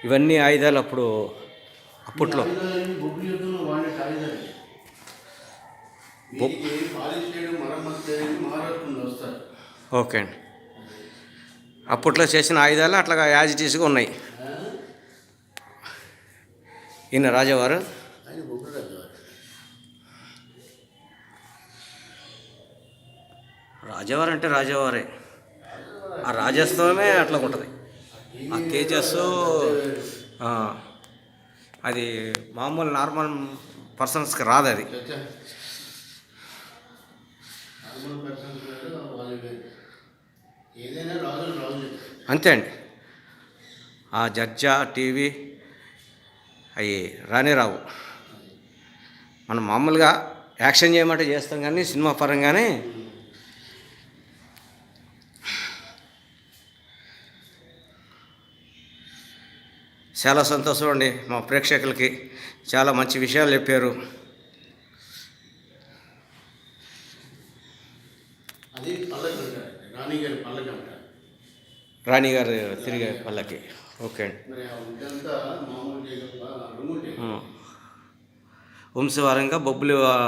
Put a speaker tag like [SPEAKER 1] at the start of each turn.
[SPEAKER 1] ఇవన్నీ ఆయుధాలు అప్పట్లో. ఓకే అండి. అప్పట్లో చేసిన ఆయుధాలు అట్లాగా యాజ్ ఇట్ ఈస్గా ఉన్నాయి. ఈయన రాజావారు. రాజావారు అంటే రాజావారే. ఆ రాజస్వమే అట్లా ఉంటుంది. ఆ తేజస్సు అది మామూలు నార్మల్ పర్సన్స్కి రాదు. అది అంతే అండి. ఆ జడ్జా టీవీ అవి రానే రావు. మనం మామూలుగా యాక్షన్ చేయమంటే చేస్తాం, కానీ సినిమా పరంగానే చాలా సంతోషం అండి. మా ప్రేక్షకులకి చాలా మంచి విషయాలు చెప్పారు. రాణిగారు తిరిగే పల్లకి. ఓకే అండి. వంశవారంగా బొబ్బులు